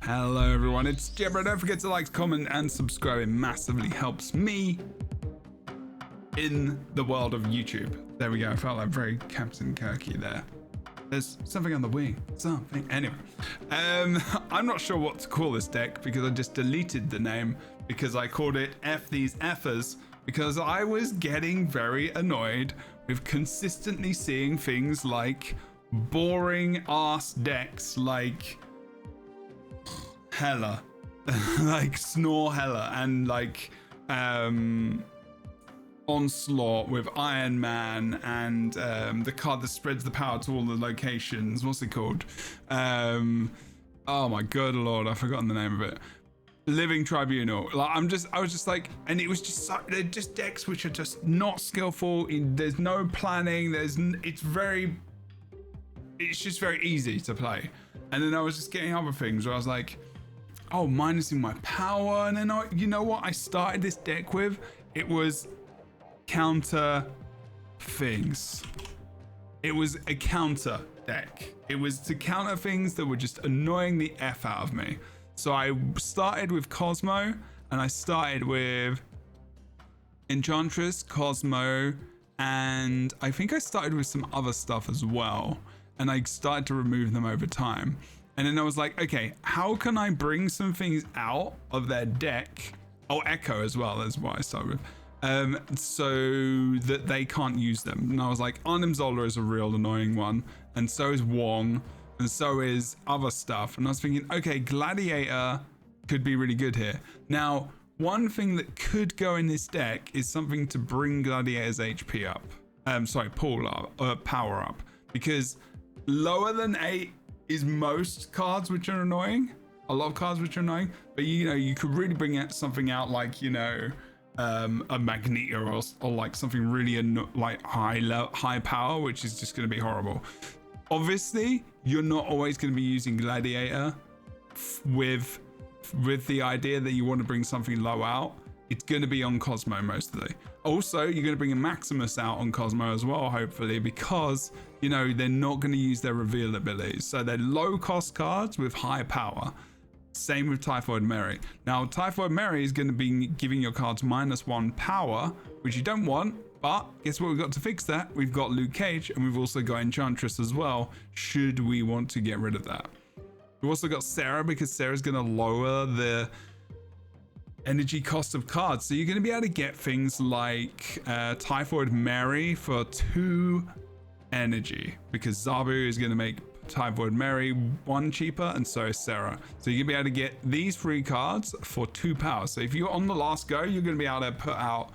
Hello everyone, it's Jebrounity. Don't forget to like, comment and subscribe. It massively helps me in the world of YouTube. There we go, I felt like very Captain Kirky there. There's something on the wing, something. Anyway, I'm not sure what to call this deck because I just deleted the name because I called it F these effers because I was getting very annoyed with consistently seeing things like boring ass decks like Hella, like Snore Hella, and like Onslaught with Iron Man and the card that spreads the power to all the locations. What's it called? Oh my good lord, I've forgotten the name of it. Living Tribunal. Like I was just like, and it was just they're just decks which are just not skillful. There's no planning. It's just very easy to play. And then I was just getting other things where I was like, oh, minusing my power. And then you know what I started this deck with? It was counter things. It was a counter deck. It was to counter things that were just annoying the F out of me. So I started with Cosmo, and I started with Enchantress, Cosmo, and I think I started with some other stuff as well. And I started to remove them over time. And then I was like, okay, how can I bring some things out of their deck? Oh, Echo as well, that's what I started with. So that they can't use them. And I was like, Arnim Zola is a real annoying one. And so is Wong. And so is other stuff. And I was thinking, okay, Gladiator could be really good here. Now, one thing that could go in this deck is something to bring Gladiator's HP up. Power up. Because lower than 8 is most cards which are annoying. A lot of cards which are annoying. But you could really bring out something out like, a Magneto or like something really like high power, which is just going to be horrible. Obviously, you're not always going to be using Gladiator with the idea that you want to bring something low out. It's going to be on Cosmo mostly. Also, you're going to bring a Maximus out on Cosmo as well, hopefully, because, they're not going to use their reveal abilities. So they're low cost cards with high power. Same with Typhoid Mary. Now, Typhoid Mary is going to be giving your cards -1 power, which you don't want. But guess what we've got to fix that? We've got Luke Cage, and we've also got Enchantress as well, should we want to get rid of that. We've also got Sarah, because Sarah's going to lower the energy cost of cards. So you're going to be able to get things like Typhoid Mary for 2 energy, because Zabu is going to make Typhoid Mary 1 cheaper, and so is Sarah. So you're going to be able to get these 3 cards for 2 power. So if you're on the last go, you're going to be able to put out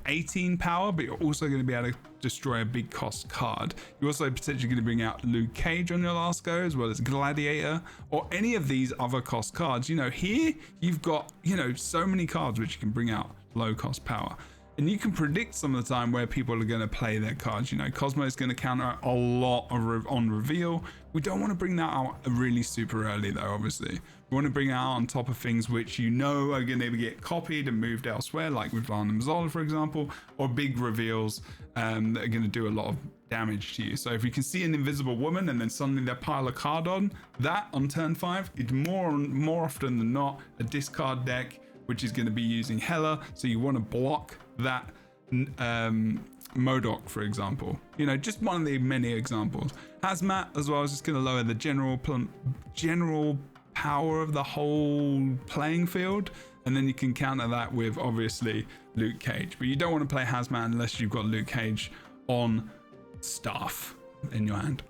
18 power, but you're also going to be able to destroy a big cost card. You're also potentially going to bring out Luke Cage on your last go, as well as Gladiator, or any of these other cost cards. Here you've got so many cards which you can bring out low cost power. And you can predict some of the time where people are going to play their cards. Cosmo is going to counter a lot on reveal. We don't want to bring that out really super early though, obviously. We want to bring it out on top of things which are going to get copied and moved elsewhere, like with Arnim Zola, for example, or big reveals that are going to do a lot of damage to you. So if you can see an invisible woman and then suddenly they pile a card on turn 5, it's more often than not a discard deck, which is going to be using Hela. So you want to block that Modok, for example. Just one of the many examples. Hazmat as well is just going to lower the general power of the whole playing field, and then you can counter that with obviously Luke Cage. But you don't want to play Hazmat unless you've got Luke Cage on staff in your hand.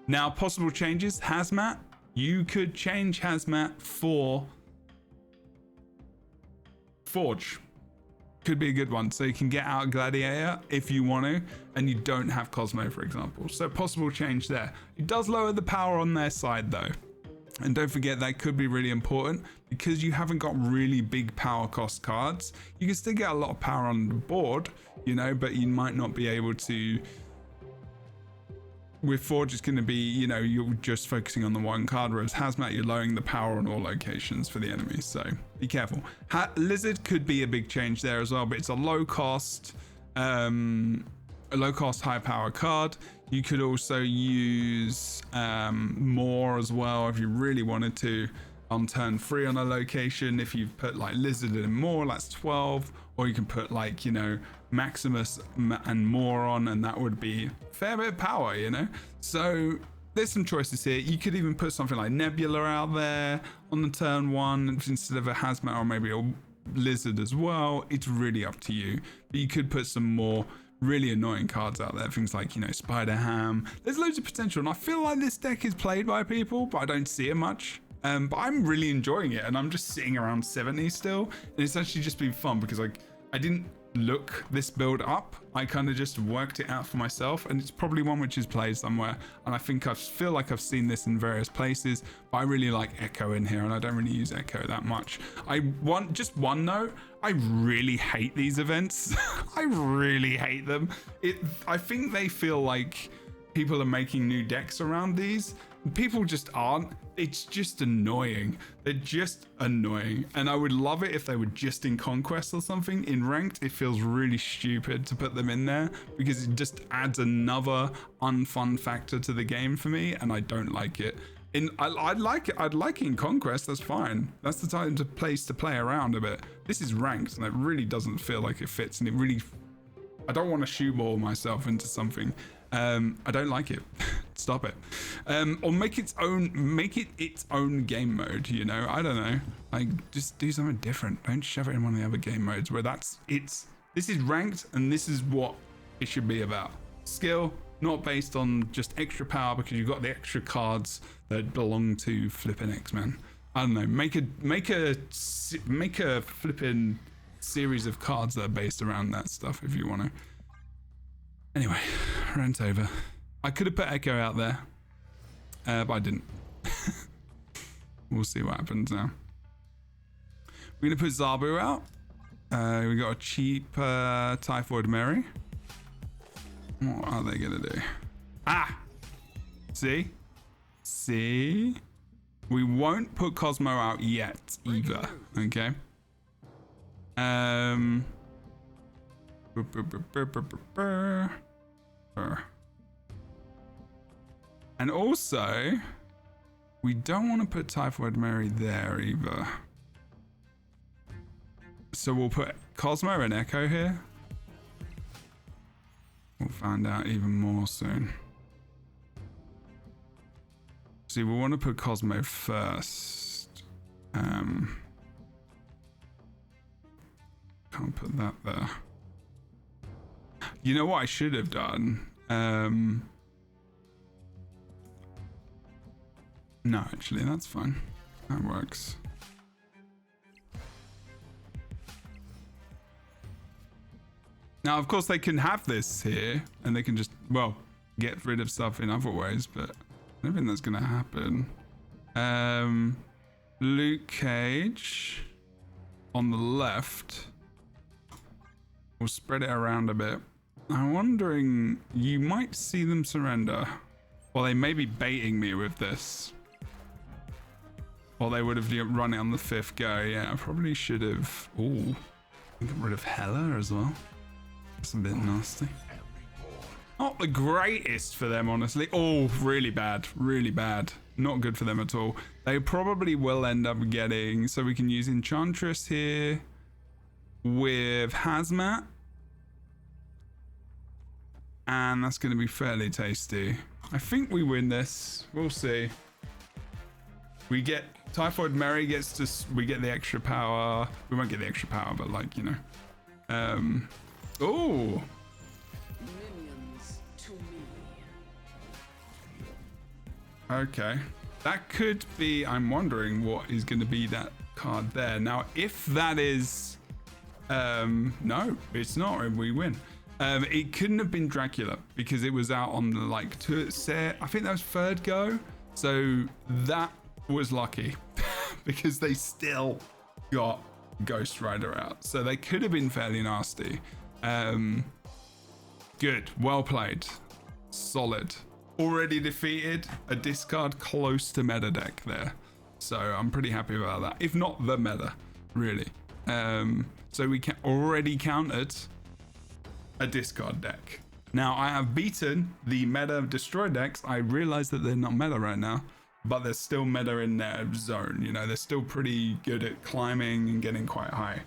Now, possible changes. Hazmat, you could change Hazmat for Forge. Could be a good one. So you can get out Gladiator if you want to, and you don't have Cosmo, for example. So possible change there. It does lower the power on their side though. And don't forget, that could be really important because you haven't got really big power cost cards. You can still get a lot of power on the board, but you might not be able to. With Forge, it's going to be, you're just focusing on the one card, whereas Hazmat, you're lowering the power on all locations for the enemies, so be careful. Lizard could be a big change there as well, but it's a low cost, high power card. You could also use more as well if you really wanted to. on turn 3 on a location. If you've put like Lizard and more, that's 12. Or you can put like, you know, Maximus and more on, and that would be a fair bit of power, you know? So there's some choices here. You could even put something like Nebula out there on the turn 1 instead of a Hazmat, or maybe a Lizard as well. It's really up to you. But you could put some more really annoying cards out there, things like, you know, Spider Ham. There's loads of potential, and I feel like this deck is played by people, but I don't see it much. But I'm really enjoying it, and I'm just sitting around 70 still, and it's actually just been fun because like I didn't look this build up. I kind of just worked it out for myself, and it's probably one which is played somewhere, and I think I feel like I've seen this in various places, but I really like Echo in here, and I don't really use Echo that much. Just one note, I really hate these events. I really hate them. I think they feel like people are making new decks around these. People just aren't. It's just annoying. They're just annoying. And I would love it if they were just in Conquest or something. In Ranked, it feels really stupid to put them in there because it just adds another unfun factor to the game for me, and I don't like it. I'd like it in Conquest, that's fine. That's the time to play around a bit. This is Ranked, and it really doesn't feel like it fits, and I don't want to shoeball myself into something. I don't like it. Stop it. Or make it its own game mode, you know? I don't know. Like, just do something different. Don't shove it in one of the other game modes where this is Ranked, and this is what it should be about. Skill, not based on just extra power because you've got the extra cards that belong to flipping X-Men. I don't know. Make a flipping series of cards that are based around that stuff if you want to. Anyway, rant over. I could have put Echo out there, but I didn't. We'll see what happens now. We're going to put Zabu out. We got a cheap Typhoid Mary. What are they going to do? Ah! See? See? We won't put Cosmo out yet either, okay? And also, we don't want to put Typhoid Mary there either. So we'll put Cosmo and Echo here. We'll find out even more soon. See, we want to put Cosmo first. Can't put that there. You know what I should have done? No, actually, that's fine. That works. Now, of course, they can have this here, and they can just, well, get rid of stuff in other ways, but I don't think that's going to happen. Luke Cage on the left. We'll spread it around a bit. I'm wondering, you might see them surrender. Or they may be baiting me with this. Or they would have run it on the 5th go. Yeah, I probably should have. Ooh, get rid of Hela as well. That's a bit nasty. Not the greatest for them, honestly. Oh, really bad. Really bad. Not good for them at all. They probably will end up getting... So we can use Enchantress here with Hazmat. And that's going to be fairly tasty. I think we win this. We'll see. We get... Typhoid Mary gets to... We get the extra power. We won't get the extra power, but like, you know. Oh! Okay, that could be. I'm wondering what is going to be that card there. Now, if that is, no, it's not. We win. It couldn't have been Dracula because it was out on the I think that was 3rd go. So that was lucky because they still got Ghost Rider out. So they could have been fairly nasty. Good, well played, solid. Already defeated a discard close to meta deck there, so I'm pretty happy about that, if not the meta, really. So we already countered a discard deck. Now I have beaten the meta destroy decks. I realize that they're not meta right now, but they're still meta in their zone. You know, they're still pretty good at climbing and getting quite high.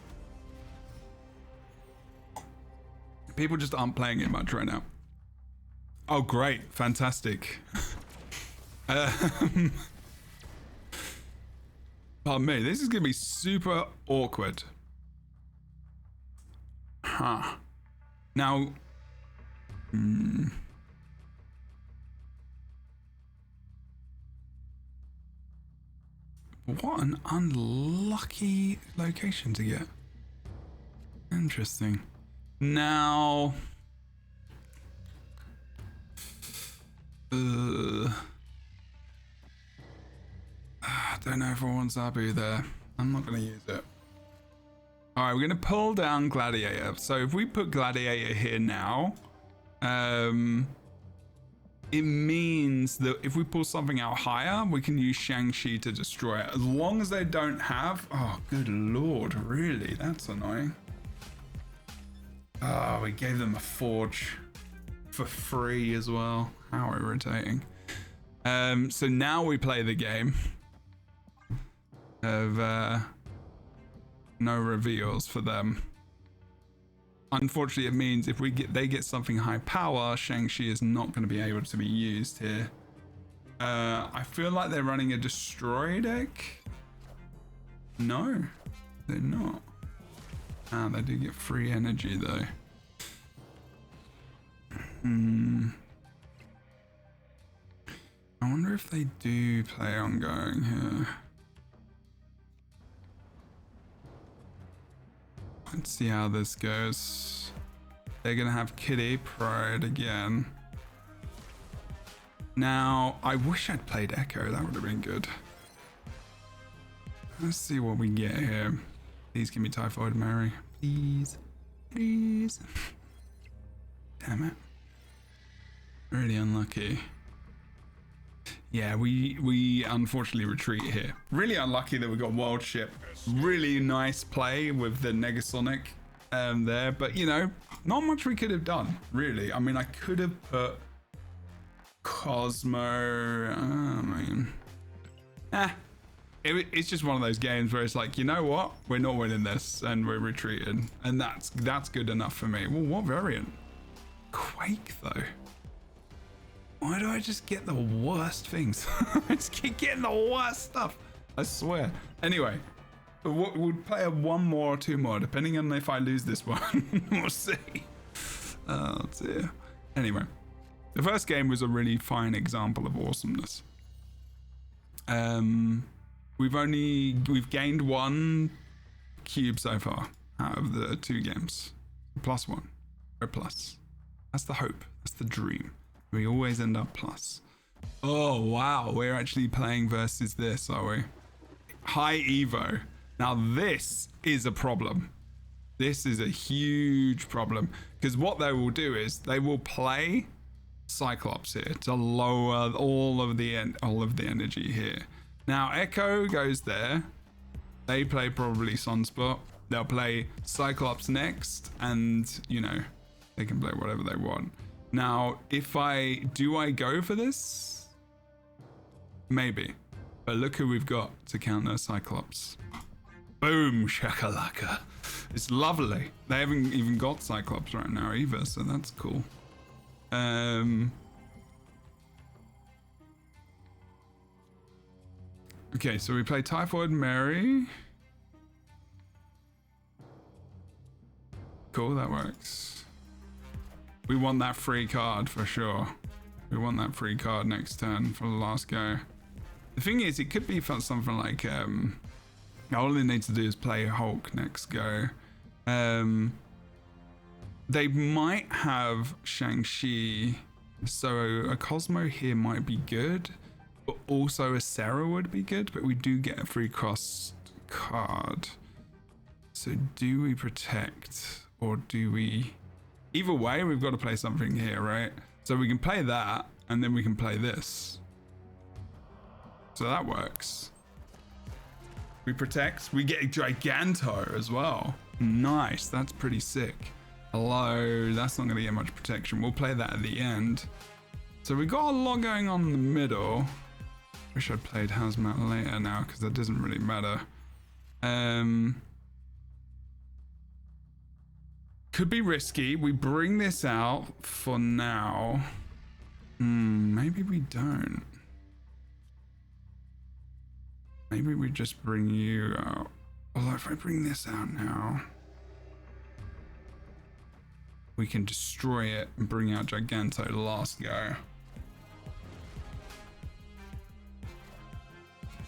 People just aren't playing it much right now. Oh, great. Fantastic. Pardon me. This is going to be super awkward. Huh. Now... What an unlucky location to get. Interesting. Now... I don't know if I want Zabu there. I'm not going to use it. Alright, we're going to pull down Gladiator. So if we put Gladiator here now, it means that if we pull something out higher, we can use Shang-Chi to destroy it. As long as they don't have... Oh, good lord, really? That's annoying. Oh, we gave them a forge for free as well. How irritating. So now we play the game of no reveals for them. Unfortunately, it means if they get something high power, Shang-Chi is not going to be able to be used here. I feel like they're running a destroy deck. No, they're not. Ah, they do get free energy though. I wonder if they do play ongoing here. Let's see how this goes. They're gonna have Kitty Pride again. Now, I wish I'd played Echo, that would have been good. Let's see what we get here. Please give me Typhoid Mary. Please. Please. Damn it. Really unlucky. Yeah, we unfortunately retreat here. Really unlucky that we got World Ship. Really nice play with the Negasonic there, but you know, not much we could have done, really. I mean, I could have put Cosmo. It's just one of those games where it's like, you know what? We're not winning this, and we're retreating, and that's good enough for me. Well, what variant? Quake though. Why do I just get the worst things? I just keep getting the worst stuff. I swear. Anyway, we'll play one more or two more, depending on if I lose this one. We'll see. Oh dear. Anyway, the first game was a really fine example of awesomeness. We've gained one cube so far out of the two games. +1 or plus. That's the hope. That's the dream. We always end up plus. Oh wow, we're actually playing versus this, are we? High Evo. Now this is a problem. This is a huge problem, because what they will do is they will play Cyclops here to lower all of the energy here. Now Echo goes there. They play probably Sunspot. They'll play Cyclops next, and you know, they can play whatever they want. Now, do I go for this? Maybe. But look who we've got to counter Cyclops. Boom, shakalaka. It's lovely. They haven't even got Cyclops right now either, so that's cool. Okay, so we play Typhoid Mary. Cool, that works. We want that free card for sure. We want that free card next turn for the last go. The thing is, it could be for something like, all they need to do is play Hulk next go. They might have Shang-Chi, so a Cosmo here might be good, but also a Sarah would be good, but we do get a free cross card. So do we protect, or do we... Either way, we've got to play something here, right? So we can play that, and then we can play this. So that works. We protect. We get Giganto as well. Nice. That's pretty sick. Hello. That's not going to get much protection. We'll play that at the end. So we got a lot going on in the middle. Wish I played Hazmat later now because that doesn't really matter. Could be risky. We bring this out for now. Maybe we don't. Maybe we just bring you out. Although if I bring this out now, we can destroy it and bring out Giganto last go.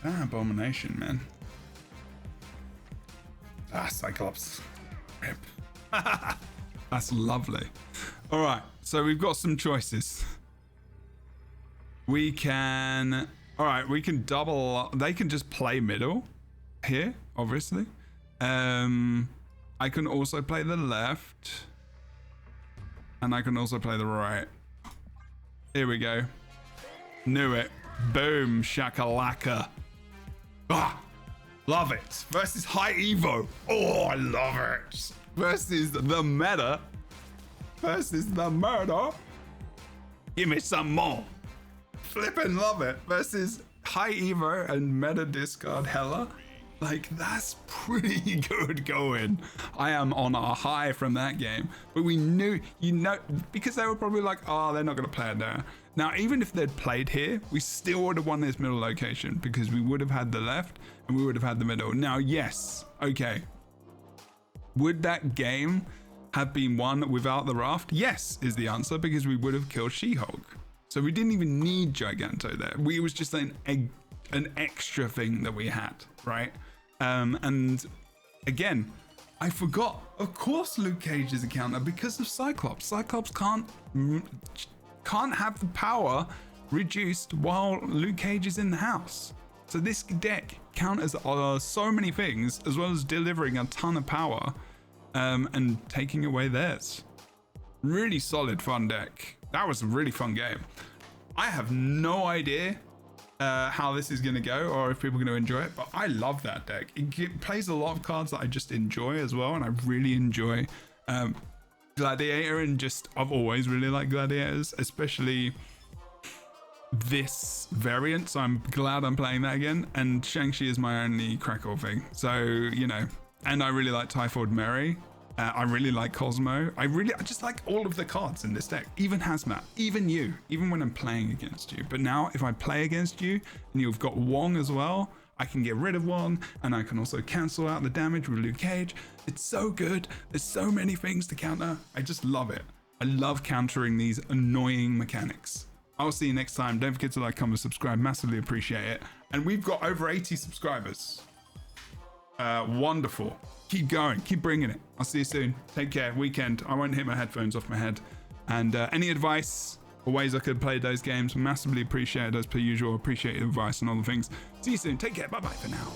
Abomination, man. Cyclops. Rip. That's lovely. All right, so we've got some choices. We can... All right, we can double... They can just play middle here, obviously. I can also play the left. And I can also play the right. Here we go. Knew it. Boom, shakalaka. Ah, love it. Versus High Evo. Oh, I love it. Versus the meta. Versus the murder. Give me some more. Flippin' love it. Versus High Evo and meta discard Hella. Like, that's pretty good going. I am on a high from that game. But we knew, because they were probably like, oh, they're not going to play it there. Now, even if they'd played here, we still would have won this middle location because we would have had the left and we would have had the middle. Now, yes, okay. Would that game have been won without the raft? Yes, is the answer, because we would have killed She-Hulk. So we didn't even need Giganto there. It was just an extra thing that we had, right? And again, I forgot, of course Luke Cage is a counter because of Cyclops. Cyclops can't have the power reduced while Luke Cage is in the house. So this deck counters so many things, as well as delivering a ton of power and taking away theirs. Really solid, fun deck. That was a really fun game. I have no idea how this is going to go or if people are going to enjoy it, but I love that deck. It plays a lot of cards that I just enjoy as well, and I really enjoy Gladiator, and just I've always really liked Gladiators, especially this variant, so I'm glad I'm playing that again. And Shang-Chi is my only Crackle thing, so you know. And I really like Typhoid Mary. I really like Cosmo. I just like all of the cards in this deck, even Hazmat, even you, even when I'm playing against you. But now if I play against you and you've got Wong as well, I can get rid of Wong, and I can also cancel out the damage with Luke Cage. It's so good. There's so many things to counter. I just love it. I love countering these annoying mechanics. I'll see you next time. Don't forget to like, comment, subscribe. Massively appreciate it. And we've got over 80 subscribers. Wonderful. Keep going. Keep bringing it. I'll see you soon. Take care. Weekend. I won't hit my headphones off my head. And any advice or ways I could have played those games, massively appreciate it as per usual. Appreciate your advice and all the things. See you soon. Take care. Bye-bye for now.